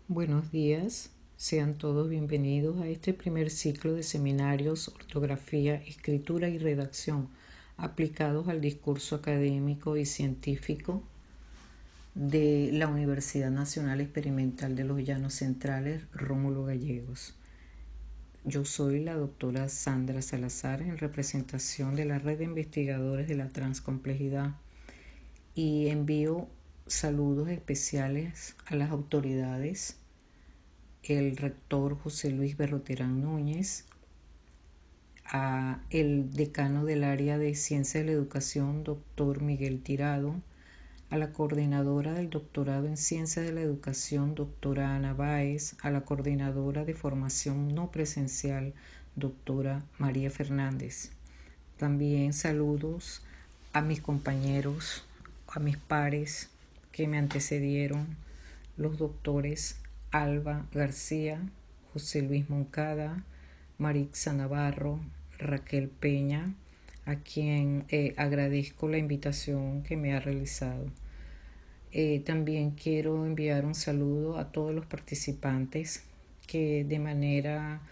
Buenos días, sean todos bienvenidos a este primer ciclo de seminarios Ortografía, Escritura y Redacción aplicados al discurso académico y científico de la Universidad Nacional Experimental de los Llanos Centrales, Rómulo Gallegos. Yo soy la doctora Sandra Salazar en representación de la Red de Investigadores de la Transcomplejidad y envío saludos especiales a las autoridades, el rector José Luis Berroterán Núñez, a el decano del área de Ciencia de la Educación, doctor Miguel Tirado, a la coordinadora del doctorado en Ciencia de la Educación, doctora Ana Báez, a la coordinadora de formación no presencial, doctora María Fernández. También saludos a mis compañeros, a mis pares que me antecedieron, los doctores Alba García, José Luis Moncada, Marixa Navarro, Raquel Peña, a quien agradezco la invitación que me ha realizado. También quiero enviar un saludo a todos los participantes que de manera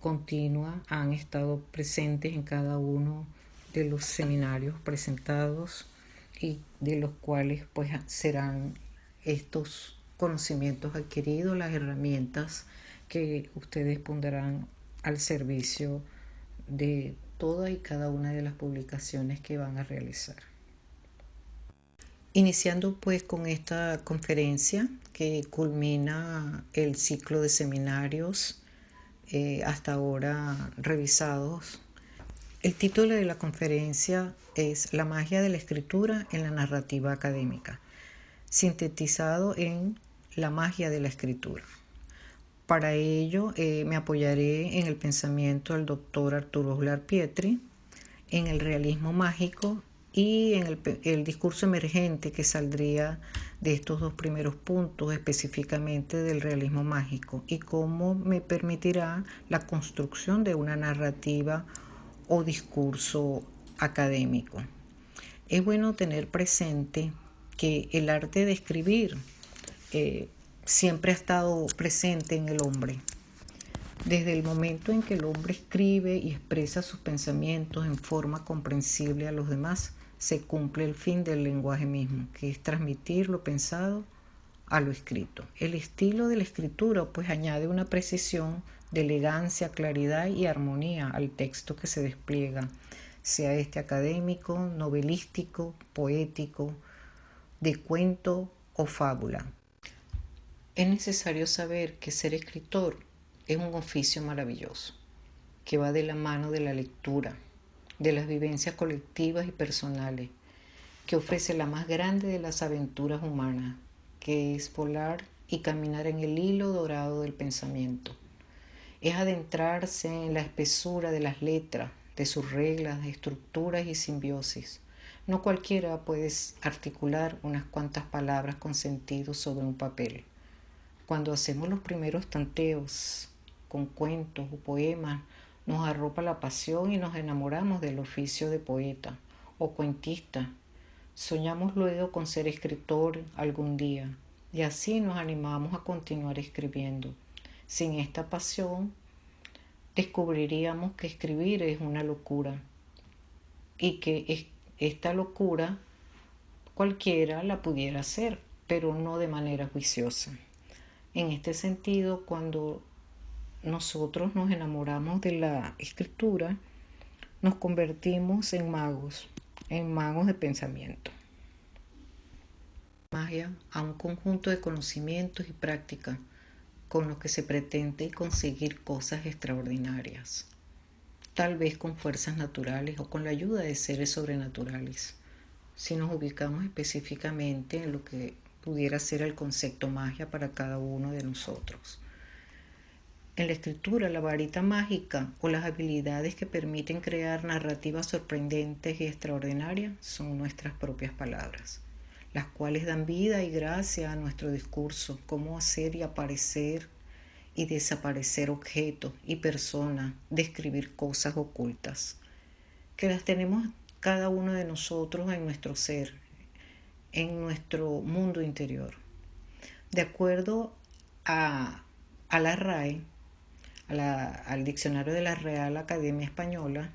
continua han estado presentes en cada uno de los seminarios presentados y de los cuales pues serán estos conocimientos adquiridos, las herramientas que ustedes pondrán al servicio de toda y cada una de las publicaciones que van a realizar. Iniciando pues con esta conferencia que culmina el ciclo de seminarios hasta ahora revisados. El título de la conferencia es La magia de la escritura en la narrativa académica, sintetizado en La magia de la escritura. Para ello me apoyaré en el pensamiento del doctor Arturo Uslar Pietri, en el realismo mágico y en el discurso emergente que saldría de estos dos primeros puntos, específicamente del realismo mágico, y cómo me permitirá la construcción de una narrativa o discurso académico. Es bueno tener presente que el arte de escribir siempre ha estado presente en el hombre. Desde el momento en que el hombre escribe y expresa sus pensamientos en forma comprensible a los demás, se cumple el fin del lenguaje mismo, que es transmitir lo pensado a lo escrito. El estilo de la escritura pues añade una precisión de elegancia, claridad y armonía al texto que se despliega, sea este académico, novelístico, poético, de cuento o fábula. Es necesario saber que ser escritor es un oficio maravilloso, que va de la mano de la lectura, de las vivencias colectivas y personales, que ofrece la más grande de las aventuras humanas, que es volar y caminar en el hilo dorado del pensamiento. Es adentrarse en la espesura de las letras, de sus reglas, estructuras y simbiosis. No cualquiera puede articular unas cuantas palabras con sentido sobre un papel. Cuando hacemos los primeros tanteos con cuentos o poemas, nos arropa la pasión y nos enamoramos del oficio de poeta o cuentista. Soñamos luego con ser escritor algún día y así nos animamos a continuar escribiendo. Sin esta pasión, descubriríamos que escribir es una locura y que esta locura cualquiera la pudiera hacer, pero no de manera juiciosa. En este sentido, cuando nosotros nos enamoramos de la escritura, nos convertimos en magos de pensamiento. Magia a un conjunto de conocimientos y prácticas con los que se pretende conseguir cosas extraordinarias, tal vez con fuerzas naturales o con la ayuda de seres sobrenaturales, si nos ubicamos específicamente en lo que pudiera ser el concepto magia para cada uno de nosotros. En la escritura, la varita mágica o las habilidades que permiten crear narrativas sorprendentes y extraordinarias son nuestras propias palabras, las cuales dan vida y gracia a nuestro discurso, cómo hacer y aparecer y desaparecer objetos y personas, describir cosas ocultas, que las tenemos cada uno de nosotros en nuestro ser, en nuestro mundo interior. De acuerdo a, a la RAE, al diccionario de la Real Academia Española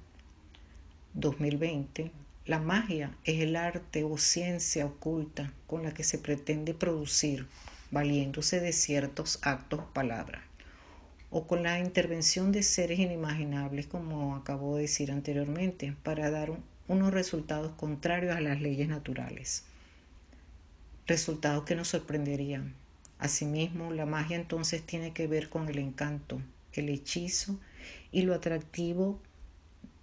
2020, la magia es el arte o ciencia oculta con la que se pretende producir, valiéndose de ciertos actos o palabras, o con la intervención de seres inimaginables, como acabo de decir anteriormente, para dar unos resultados contrarios a las leyes naturales, resultados que nos sorprenderían. Asimismo, la magia entonces tiene que ver con el encanto, el hechizo y lo atractivo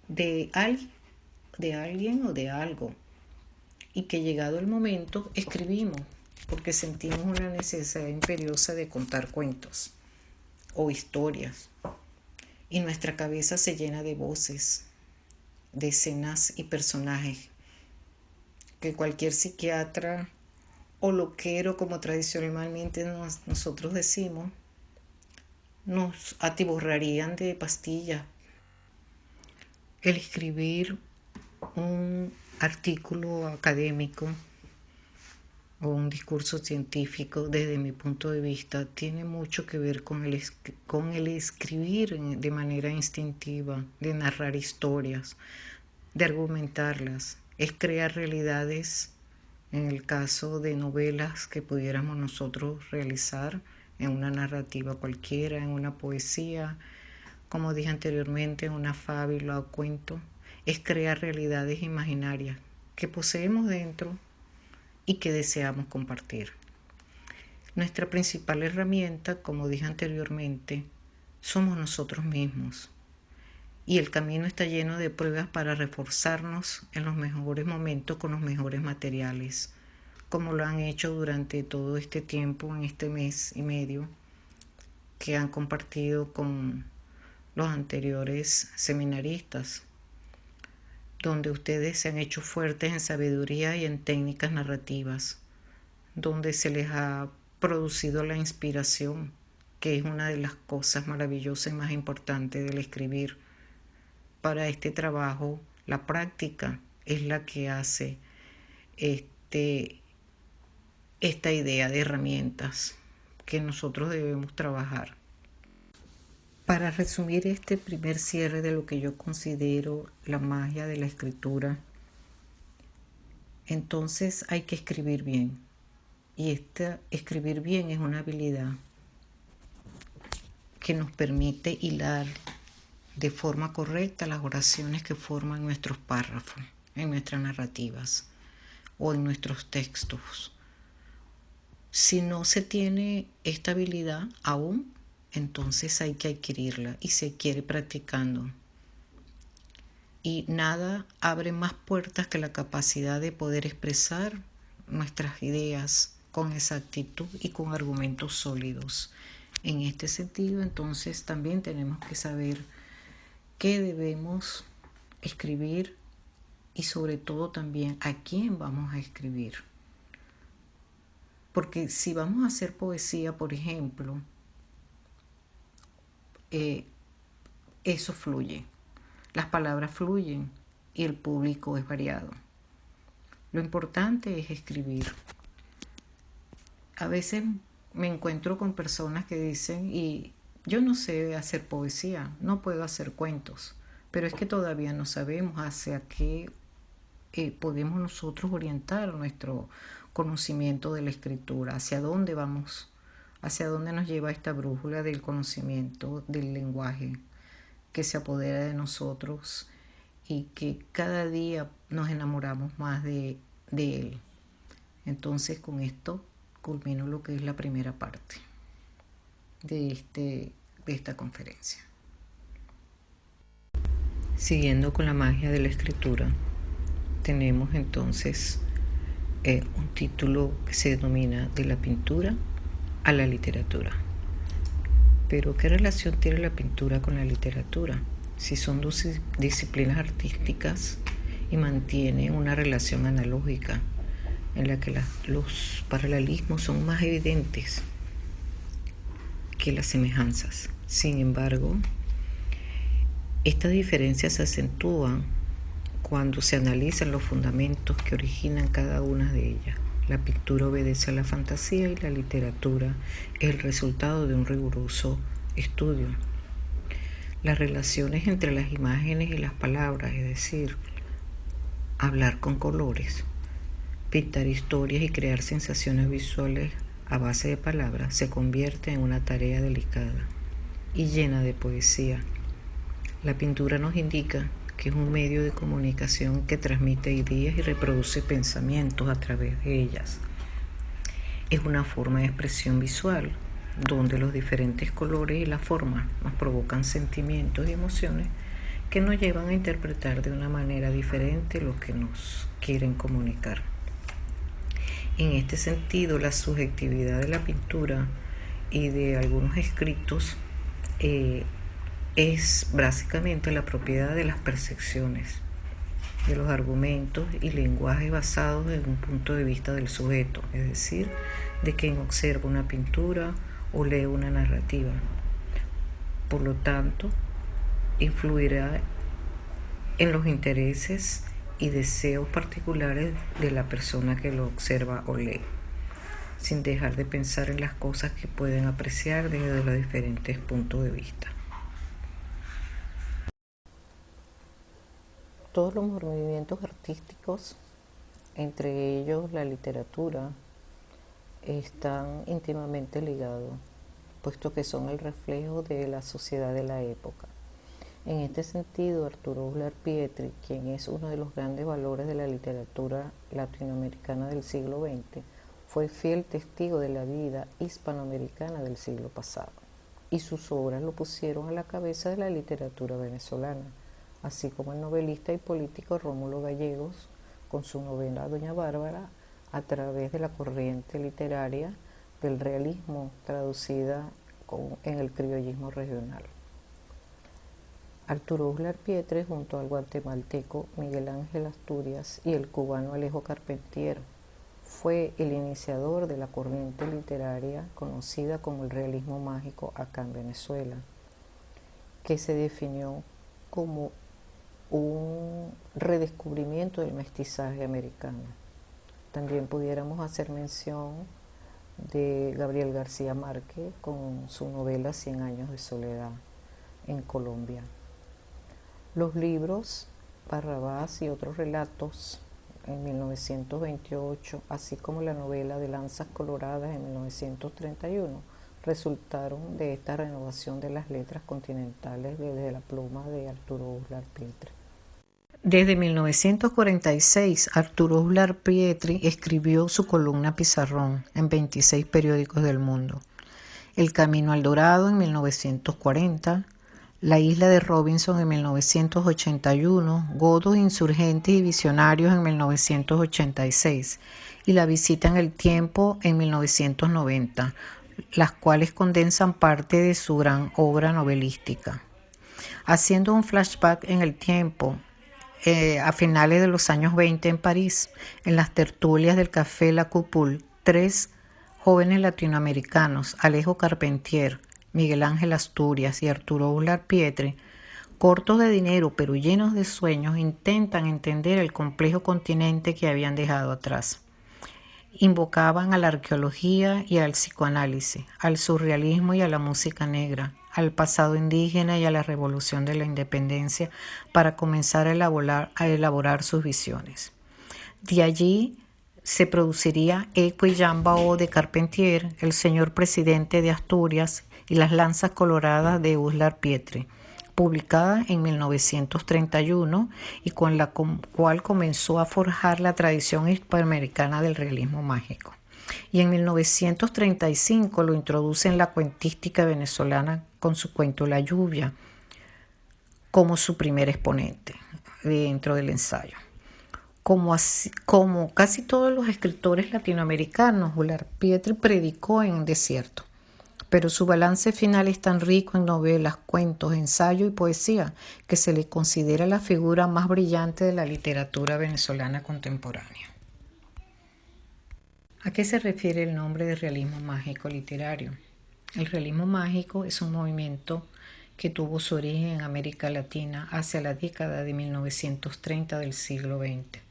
de alguien o de algo, y que llegado el momento escribimos porque sentimos una necesidad imperiosa de contar cuentos o historias, y nuestra cabeza se llena de voces, de escenas y personajes que cualquier psiquiatra o loquero, como tradicionalmente nosotros decimos, nos atiborrarían de pastillas. El escribir un artículo académico o un discurso científico, desde mi punto de vista, tiene mucho que ver con el escribir de manera instintiva, de narrar historias, de argumentarlas. Es crear realidades, en el caso de novelas que pudiéramos nosotros realizar, en una narrativa cualquiera, en una poesía, como dije anteriormente, en una fábula o cuento. Es crear realidades imaginarias que poseemos dentro y que deseamos compartir. Nuestra principal herramienta, como dije anteriormente, somos nosotros mismos. Y el camino está lleno de pruebas para reforzarnos en los mejores momentos con los mejores materiales, como lo han hecho durante todo este tiempo, en este mes y medio, que han compartido con los anteriores seminaristas, donde ustedes se han hecho fuertes en sabiduría y en técnicas narrativas, donde se les ha producido la inspiración, que es una de las cosas maravillosas y más importantes del escribir. Para este trabajo, la práctica es la que hace esta idea de herramientas que nosotros debemos trabajar. Para resumir este primer cierre de lo que yo considero la magia de la escritura, entonces hay que escribir bien. Y escribir bien es una habilidad que nos permite hilar de forma correcta las oraciones que forman nuestros párrafos, en nuestras narrativas o en nuestros textos. Si no se tiene esta habilidad aún, entonces hay que adquirirla y se quiere practicando. Y nada abre más puertas que la capacidad de poder expresar nuestras ideas con exactitud y con argumentos sólidos. En este sentido, entonces, también tenemos que saber qué debemos escribir y sobre todo también a quién vamos a escribir. Porque si vamos a hacer poesía, por ejemplo, eso fluye. Las palabras fluyen y el público es variado. Lo importante es escribir. A veces me encuentro con personas que dicen, y yo no sé hacer poesía, no puedo hacer cuentos, pero es que todavía no sabemos hacia qué podemos nosotros orientar nuestro conocimiento de la escritura, hacia dónde vamos, hacia dónde nos lleva esta brújula del conocimiento del lenguaje que se apodera de nosotros y que cada día nos enamoramos más de él. Entonces, con esto culmino lo que es la primera parte de esta conferencia. Siguiendo con la magia de la escritura, tenemos entonces un título que se denomina De la pintura a la literatura. Pero ¿qué relación tiene la pintura con la literatura? Si son dos disciplinas artísticas y mantienen una relación analógica en la que los paralelismos son más evidentes que las semejanzas. Sin embargo, estas diferencias se acentúan cuando se analizan los fundamentos que originan cada una de ellas. La pintura obedece a la fantasía y la literatura es el resultado de un riguroso estudio. Las relaciones entre las imágenes y las palabras, es decir, hablar con colores, pintar historias y crear sensaciones visuales a base de palabras, se convierte en una tarea delicada y llena de poesía. La pintura nos indica que es un medio de comunicación que transmite ideas y reproduce pensamientos a través de ellas. Es una forma de expresión visual donde los diferentes colores y las formas nos provocan sentimientos y emociones que nos llevan a interpretar de una manera diferente lo que nos quieren comunicar. En este sentido, la subjetividad de la pintura y de algunos escritos es básicamente la propiedad de las percepciones, de los argumentos y lenguajes basados en un punto de vista del sujeto, es decir, de quien observa una pintura o lee una narrativa. Por lo tanto, influirá en los intereses y deseos particulares de la persona que lo observa o lee, sin dejar de pensar en las cosas que pueden apreciar desde los diferentes puntos de vista. Todos los movimientos artísticos, entre ellos la literatura, están íntimamente ligados, puesto que son el reflejo de la sociedad de la época. En este sentido, Arturo Uslar Pietri, quien es uno de los grandes valores de la literatura latinoamericana del siglo XX, fue fiel testigo de la vida hispanoamericana del siglo pasado, y sus obras lo pusieron a la cabeza de la literatura venezolana, así como el novelista y político Rómulo Gallegos, con su novela Doña Bárbara, a través de la corriente literaria del realismo traducida en el criollismo regional. Arturo Uslar Pietri, junto al guatemalteco Miguel Ángel Asturias y el cubano Alejo Carpentier, fue el iniciador de la corriente literaria conocida como el realismo mágico acá en Venezuela, que se definió como un redescubrimiento del mestizaje americano. También pudiéramos hacer mención de Gabriel García Márquez con su novela 100 años de soledad en Colombia. Los libros Barrabás y otros relatos en 1928, así como la novela de Lanzas Coloradas en 1931, resultaron de esta renovación de las letras continentales desde la pluma de Arturo Uslar Pietri. Desde 1946, Arturo Uslar Pietri escribió su columna Pizarrón en 26 periódicos del mundo. El Camino al Dorado en 1940, La Isla de Robinson en 1981, Godos, Insurgentes y Visionarios en 1986 y La Visita en el Tiempo en 1990, las cuales condensan parte de su gran obra novelística. Haciendo un flashback en el tiempo, a finales de los años 20 en París, en las tertulias del Café La Cúpula, 3 jóvenes latinoamericanos, Alejo Carpentier, Miguel Ángel Asturias y Arturo Uslar Pietri, cortos de dinero pero llenos de sueños, intentan entender el complejo continente que habían dejado atrás. Invocaban a la arqueología y al psicoanálisis, al surrealismo y a la música negra, al pasado indígena y a la revolución de la independencia para comenzar a elaborar sus visiones. De allí se produciría Eco y Yambao de Carpentier, El señor presidente de Asturias y Las lanzas coloradas de Uslar Pietri, publicada en 1931 y con la cual comenzó a forjar la tradición hispanoamericana del realismo mágico. Y en 1935 lo introduce en la cuentística venezolana con su cuento La lluvia, como su primer exponente dentro del ensayo. Como casi todos los escritores latinoamericanos, Uslar Pietri predicó en desierto, pero su balance final es tan rico en novelas, cuentos, ensayo y poesía que se le considera la figura más brillante de la literatura venezolana contemporánea. ¿A qué se refiere el nombre de realismo mágico literario? El realismo mágico es un movimiento que tuvo su origen en América Latina hacia la década de 1930 del siglo XX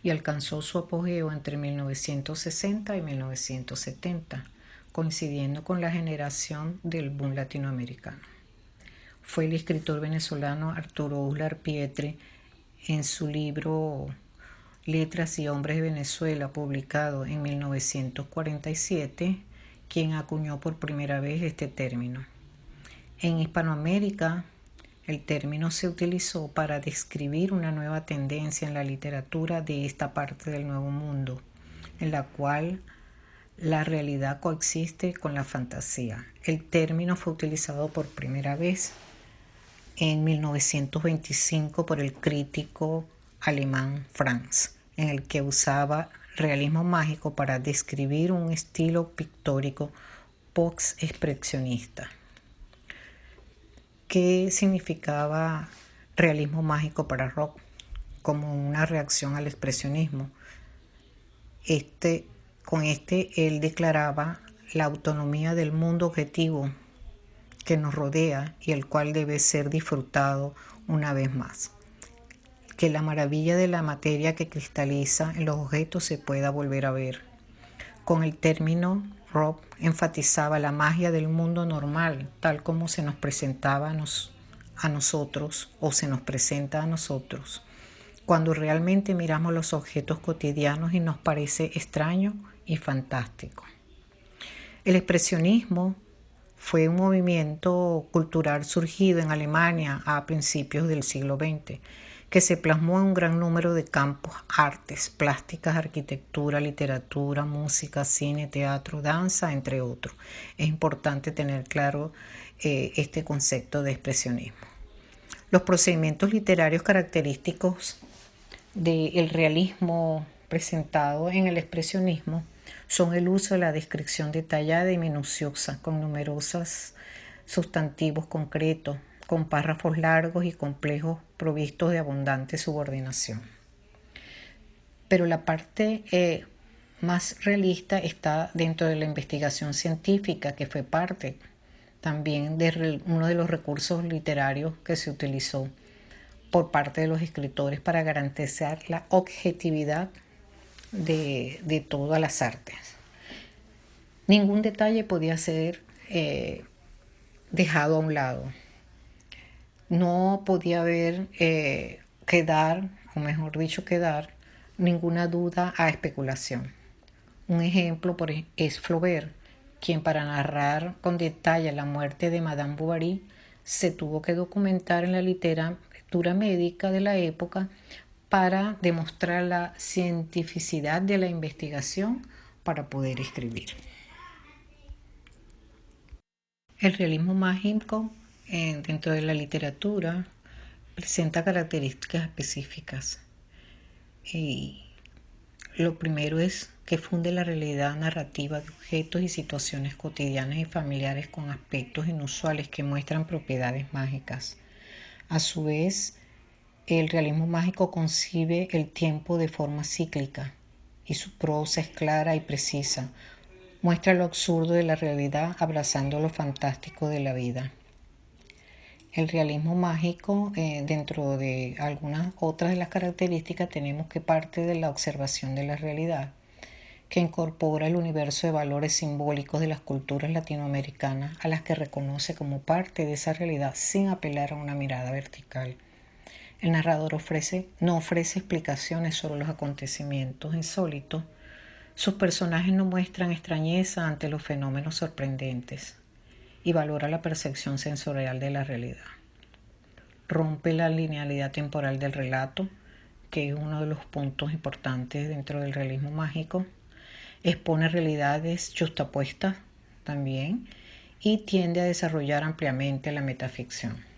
y alcanzó su apogeo entre 1960 y 1970, coincidiendo con la generación del boom latinoamericano. Fue el escritor venezolano Arturo Uslar Pietri, en su libro Letras y Hombres de Venezuela, publicado en 1947, quien acuñó por primera vez este término. En Hispanoamérica, el término se utilizó para describir una nueva tendencia en la literatura de esta parte del Nuevo Mundo, en la cual la realidad coexiste con la fantasía. El término fue utilizado por primera vez en 1925 por el crítico alemán Franz, en el que usaba realismo mágico para describir un estilo pictórico post-expresionista. ¿Qué significaba realismo mágico para Rob? Como una reacción al expresionismo. Con él declaraba la autonomía del mundo objetivo que nos rodea y el cual debe ser disfrutado una vez más. Que la maravilla de la materia que cristaliza en los objetos se pueda volver a ver. Con el término, Rob enfatizaba la magia del mundo normal, tal como se nos presentaba a nosotros o se nos presenta a nosotros, cuando realmente miramos los objetos cotidianos y nos parece extraño y fantástico. El expresionismo fue un movimiento cultural surgido en Alemania a principios del siglo XX, que se plasmó en un gran número de campos: artes, plásticas, arquitectura, literatura, música, cine, teatro, danza, entre otros. Es importante tener claro este concepto de expresionismo. Los procedimientos literarios característicos del realismo presentado en el expresionismo son el uso de la descripción detallada y minuciosa, con numerosos sustantivos concretos, con párrafos largos y complejos provistos de abundante subordinación. Pero la parte más realista está dentro de la investigación científica, que fue parte también de uno de los recursos literarios que se utilizó por parte de los escritores para garantizar la objetividad de todas las artes. Ningún detalle podía ser dejado a un lado. No podía quedar ninguna duda a especulación. Un ejemplo es Flaubert, quien para narrar con detalle la muerte de Madame Bovary se tuvo que documentar en la literatura médica de la época para demostrar la cientificidad de la investigación para poder escribir. El realismo mágico dentro de la literatura presenta características específicas. Y lo primero es que funde la realidad narrativa de objetos y situaciones cotidianas y familiares con aspectos inusuales que muestran propiedades mágicas. A su vez, el realismo mágico concibe el tiempo de forma cíclica y su prosa es clara y precisa. Muestra lo absurdo de la realidad abrazando lo fantástico de la vida. El realismo mágico, dentro de algunas otras de las características, tenemos que parte de la observación de la realidad, que incorpora el universo de valores simbólicos de las culturas latinoamericanas a las que reconoce como parte de esa realidad sin apelar a una mirada vertical. El narrador no ofrece explicaciones sobre los acontecimientos insólitos. Sus personajes no muestran extrañeza ante los fenómenos sorprendentes y valora la percepción sensorial de la realidad. Rompe la linealidad temporal del relato, que es uno de los puntos importantes dentro del realismo mágico. Expone realidades justapuestas también y tiende a desarrollar ampliamente la metaficción.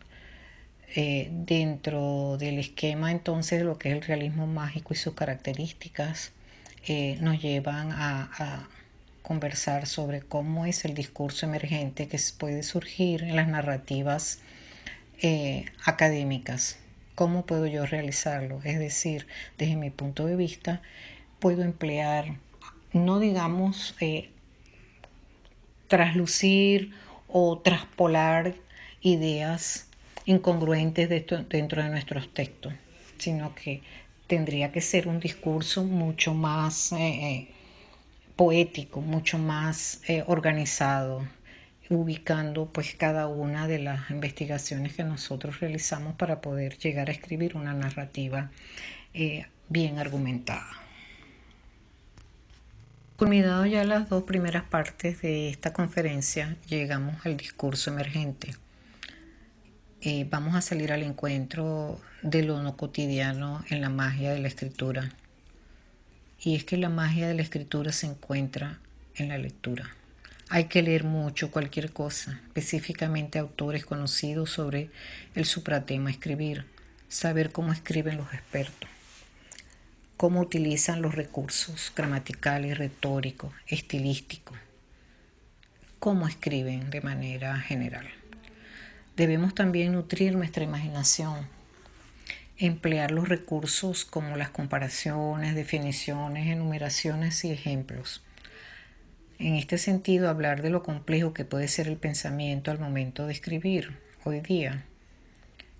Dentro del esquema entonces de lo que es el realismo mágico y sus características, nos llevan a conversar sobre cómo es el discurso emergente que puede surgir en las narrativas académicas. ¿Cómo puedo yo realizarlo? Es decir, desde mi punto de vista, puedo emplear, no digamos, traslucir o traspolar ideas incongruentes dentro de nuestros textos, sino que tendría que ser un discurso mucho más poético, mucho más organizado, ubicando pues cada una de las investigaciones que nosotros realizamos para poder llegar a escribir una narrativa bien argumentada. Culminado ya las dos primeras partes de esta conferencia, llegamos al discurso emergente. Vamos a salir al encuentro de lo no cotidiano en la magia de la escritura. Y es que la magia de la escritura se encuentra en la lectura. Hay que leer mucho, cualquier cosa, específicamente autores conocidos sobre el supratema escribir, saber cómo escriben los expertos, cómo utilizan los recursos gramaticales, retóricos, estilísticos, cómo escriben de manera general. Debemos también nutrir nuestra imaginación, emplear los recursos como las comparaciones, definiciones, enumeraciones y ejemplos. En este sentido, hablar de lo complejo que puede ser el pensamiento al momento de escribir hoy día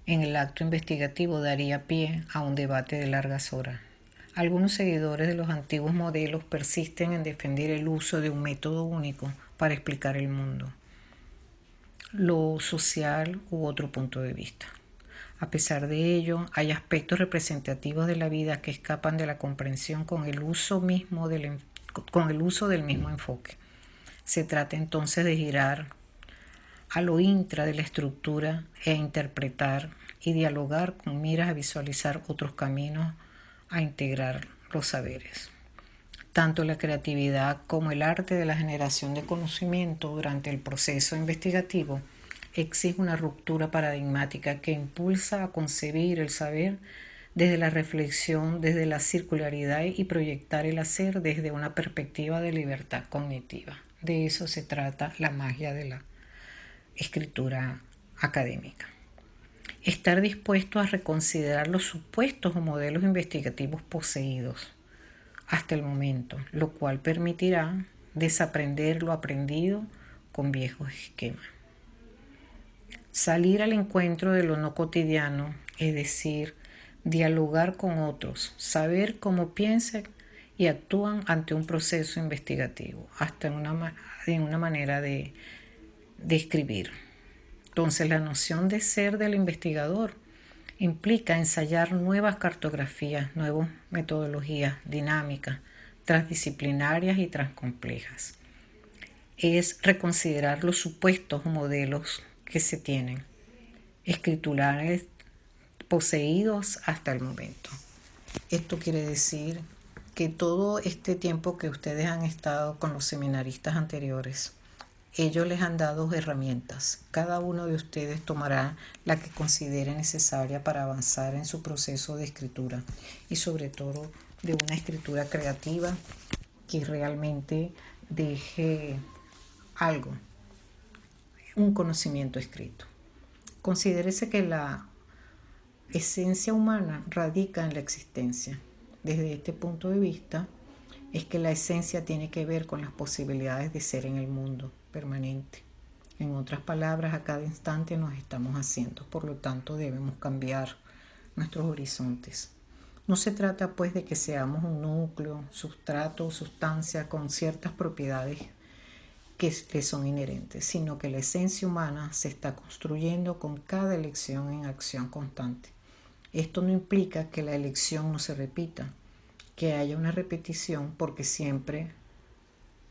en el acto investigativo daría pie a un debate de largas horas. Algunos seguidores de los antiguos modelos persisten en defender el uso de un método único para explicar el mundo, lo social u otro punto de vista. A pesar de ello, hay aspectos representativos de la vida que escapan de la comprensión con el uso del mismo enfoque. Se trata entonces de girar a lo intra de la estructura e interpretar y dialogar con miras a visualizar otros caminos a integrar los saberes. Tanto la creatividad como el arte de la generación de conocimiento durante el proceso investigativo exige una ruptura paradigmática que impulsa a concebir el saber desde la reflexión, desde la circularidad y proyectar el hacer desde una perspectiva de libertad cognitiva. De eso se trata la magia de la escritura académica. Estar dispuesto a reconsiderar los supuestos o modelos investigativos poseídos hasta el momento, lo cual permitirá desaprender lo aprendido con viejos esquemas. Salir al encuentro de lo no cotidiano, es decir, dialogar con otros, saber cómo piensan y actúan ante un proceso investigativo, hasta en una manera de escribir. Entonces, la noción de ser del investigador implica ensayar nuevas cartografías, nuevas metodologías dinámicas, transdisciplinarias y transcomplejas. Es reconsiderar los supuestos o modelos que se tienen, escriturales poseídos hasta el momento. Esto quiere decir que todo este tiempo que ustedes han estado con los seminaristas anteriores, ellos les han dado herramientas. Cada uno de ustedes tomará la que considere necesaria para avanzar en su proceso de escritura y sobre todo de una escritura creativa que realmente deje algo, un conocimiento escrito. Considérese que la esencia humana radica en la existencia. Desde este punto de vista, es que la esencia tiene que ver con las posibilidades de ser en el mundo permanente. En otras palabras, a cada instante nos estamos haciendo, por lo tanto debemos cambiar nuestros horizontes. No se trata pues de que seamos un núcleo, sustrato o sustancia con ciertas propiedades que le son inherentes, sino que la esencia humana se está construyendo con cada elección en acción constante. Esto no implica que la elección no se repita, que haya una repetición, porque siempre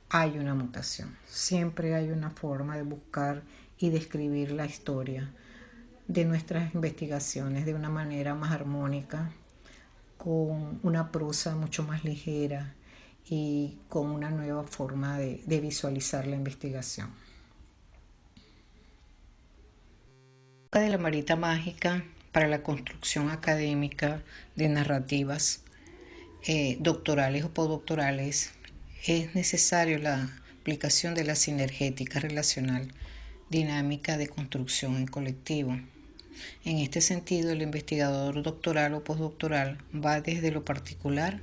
hay una mutación, siempre hay una forma de buscar y describir la historia de nuestras investigaciones de una manera más armónica, con una prosa mucho más ligera y con una nueva forma de visualizar la investigación. De la varita mágica para la construcción académica de narrativas doctorales o postdoctorales, es necesario la aplicación de la sinergética relacional dinámica de construcción en colectivo. En este sentido, el investigador doctoral o postdoctoral va desde lo particular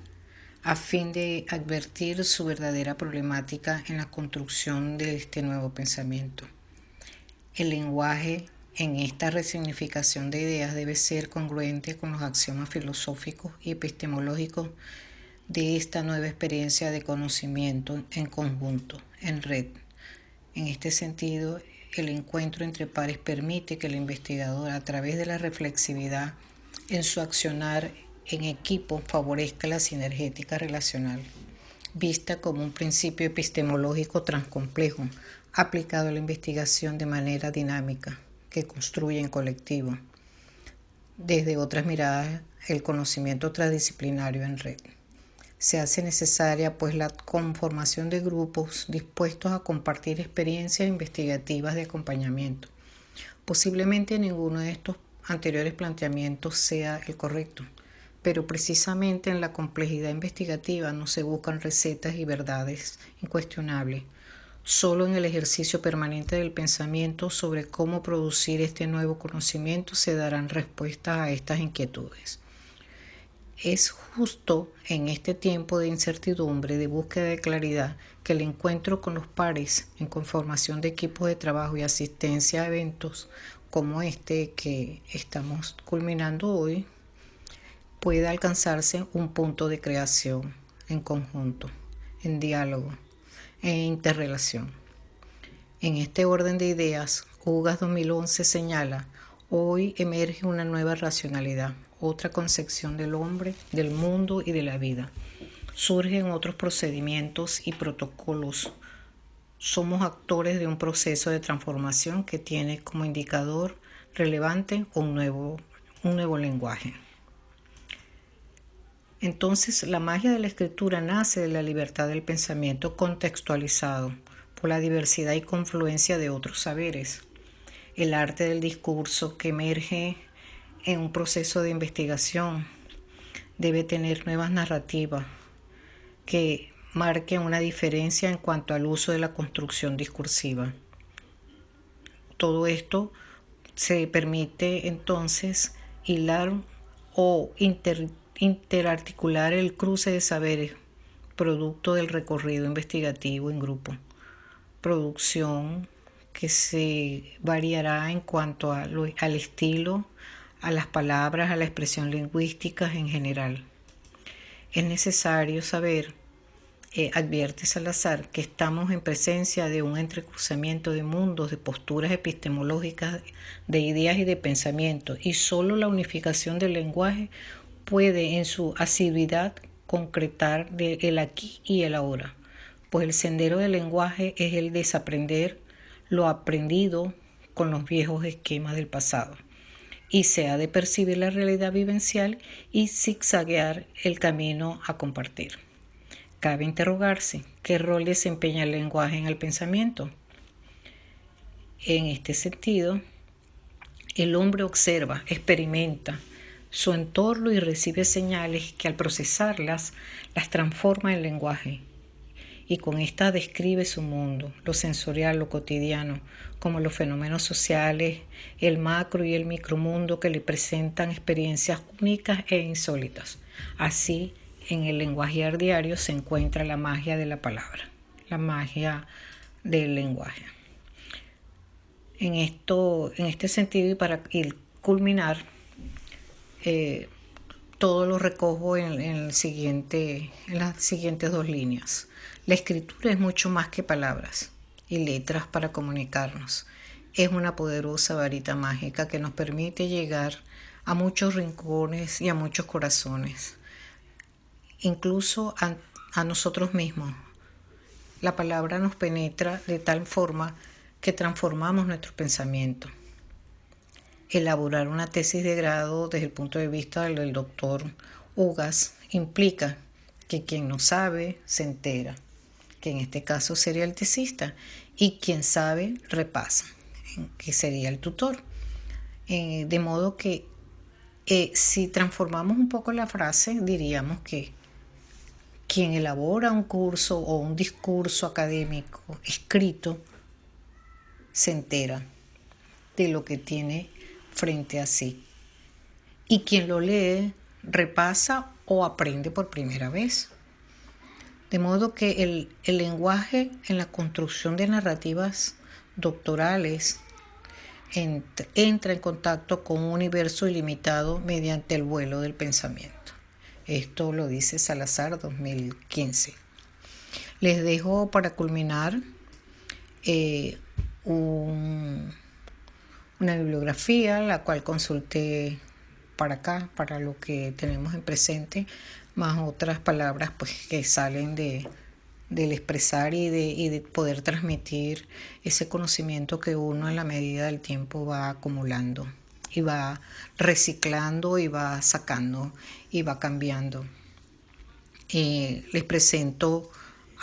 a fin de advertir su verdadera problemática en la construcción de este nuevo pensamiento. El lenguaje en esta resignificación de ideas debe ser congruente con los axiomas filosóficos y epistemológicos de esta nueva experiencia de conocimiento en conjunto, en red. En este sentido, el encuentro entre pares permite que el investigador, a través de la reflexividad en su accionar en equipo, favorezca la sinergética relacional, vista como un principio epistemológico transcomplejo, aplicado a la investigación de manera dinámica, que construye en colectivo, desde otras miradas, el conocimiento transdisciplinario en red. Se hace necesaria pues la conformación de grupos dispuestos a compartir experiencias investigativas de acompañamiento. Posiblemente ninguno de estos anteriores planteamientos sea el correcto, pero precisamente en la complejidad investigativa no se buscan recetas y verdades incuestionables. Solo en el ejercicio permanente del pensamiento sobre cómo producir este nuevo conocimiento se darán respuestas a estas inquietudes. Es justo en este tiempo de incertidumbre, de búsqueda de claridad, que el encuentro con los pares en conformación de equipos de trabajo y asistencia a eventos como este que estamos culminando hoy, pueda alcanzarse un punto de creación en conjunto, en diálogo, en interrelación. En este orden de ideas, Ugas 2011 señala: hoy emerge una nueva racionalidad, otra concepción del hombre, del mundo y de la vida. Surgen otros procedimientos y protocolos. Somos actores de un proceso de transformación que tiene como indicador relevante un nuevo lenguaje. Entonces, la magia de la escritura nace de la libertad del pensamiento contextualizado por la diversidad y confluencia de otros saberes. El arte del discurso que emerge en un proceso de investigación debe tener nuevas narrativas que marquen una diferencia en cuanto al uso de la construcción discursiva. Todo esto se permite entonces hilar o interarticular el cruce de saberes producto del recorrido investigativo en grupo. Producción que se variará en cuanto al estilo, a las palabras, a la expresión lingüística en general. Es necesario saber, advierte Salazar, que estamos en presencia de un entrecruzamiento de mundos, de posturas epistemológicas, de ideas y de pensamiento, y solo la unificación del lenguaje puede en su asiduidad concretar el aquí y el ahora, pues el sendero del lenguaje es el desaprender lo aprendido con los viejos esquemas del pasado, y se ha de percibir la realidad vivencial y zigzaguear el camino a compartir. Cabe interrogarse, ¿qué rol desempeña el lenguaje en el pensamiento? En este sentido, el hombre observa, experimenta su entorno y recibe señales que al procesarlas las transforma en lenguaje, y con esta describe su mundo, lo sensorial, lo cotidiano, como los fenómenos sociales, el macro y el micromundo que le presentan experiencias únicas e insólitas. Así, en el lenguajear diario se encuentra la magia de la palabra, la magia del lenguaje. En este sentido, y para culminar, todo lo recojo en las siguientes dos líneas. La escritura es mucho más que palabras y letras para comunicarnos. Es una poderosa varita mágica que nos permite llegar a muchos rincones y a muchos corazones, incluso a nosotros mismos. La palabra nos penetra de tal forma que transformamos nuestro pensamiento. Elaborar una tesis de grado desde el punto de vista del doctor Ugas implica que quien no sabe se entera, que en este caso sería el tesista, y quien sabe repasa, que sería el tutor. De modo que si transformamos un poco la frase, diríamos que quien elabora un curso o un discurso académico escrito se entera de lo que tiene frente a sí, y quien lo lee repasa o aprende por primera vez. De modo que el lenguaje en la construcción de narrativas doctorales entra en contacto con un universo ilimitado mediante el vuelo del pensamiento. Esto lo dice Salazar 2015. Les dejo para culminar una bibliografía, la cual consulté para acá, para lo que tenemos en presente, más otras palabras pues, que salen del expresar y de poder transmitir ese conocimiento que uno en la medida del tiempo va acumulando y va reciclando y va sacando y va cambiando. Les presento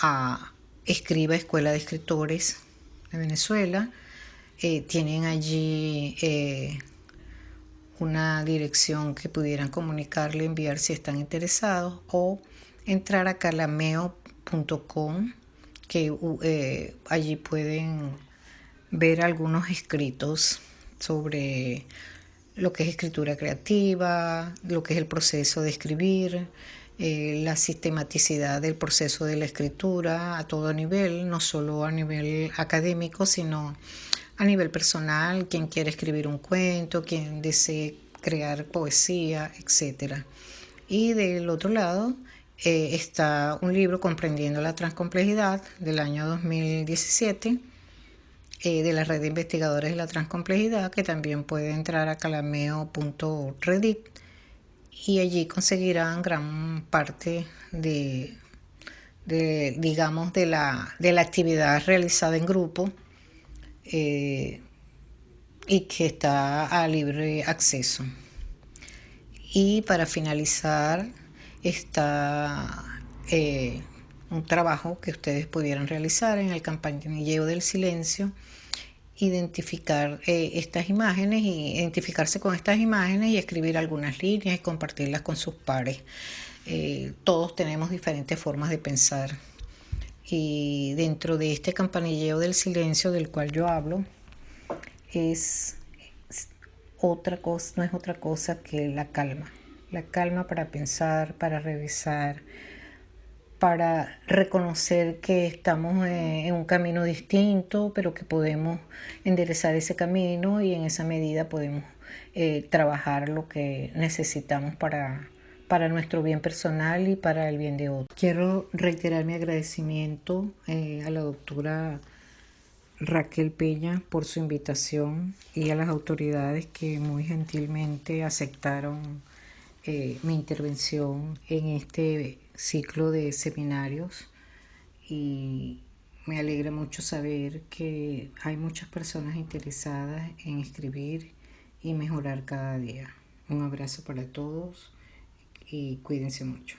a Escriba Escuela de Escritores de Venezuela. Tienen allí una dirección que pudieran comunicarle, enviar si están interesados, o entrar a calameo.com, que allí pueden ver algunos escritos sobre lo que es escritura creativa, lo que es el proceso de escribir, la sistematicidad del proceso de la escritura a todo nivel, no solo a nivel académico, sino a nivel personal, quien quiere escribir un cuento, quien desee crear poesía, etc. Y del otro lado está un libro, Comprendiendo la Transcomplejidad, del año 2017, de la red de investigadores de la transcomplejidad, que también puede entrar a calameo.reddit, y allí conseguirán gran parte digamos, de la actividad realizada en grupo, y que está a libre acceso. Y para finalizar está un trabajo que ustedes pudieran realizar en el campanilleo del silencio, identificar estas imágenes y identificarse con estas imágenes y escribir algunas líneas y compartirlas con sus pares. Todos tenemos diferentes formas de pensar, y dentro de este campanilleo del silencio del cual yo hablo es otra cosa, no es otra cosa que la calma para pensar, para revisar, para reconocer que estamos en un camino distinto, pero que podemos enderezar ese camino, y en esa medida podemos trabajar lo que necesitamos para nuestro bien personal y para el bien de otros. Quiero reiterar mi agradecimiento a la doctora Raquel Peña por su invitación, y a las autoridades que muy gentilmente aceptaron mi intervención en este ciclo de seminarios. Y me alegra mucho saber que hay muchas personas interesadas en escribir y mejorar cada día. Un abrazo para todos y cuídense mucho.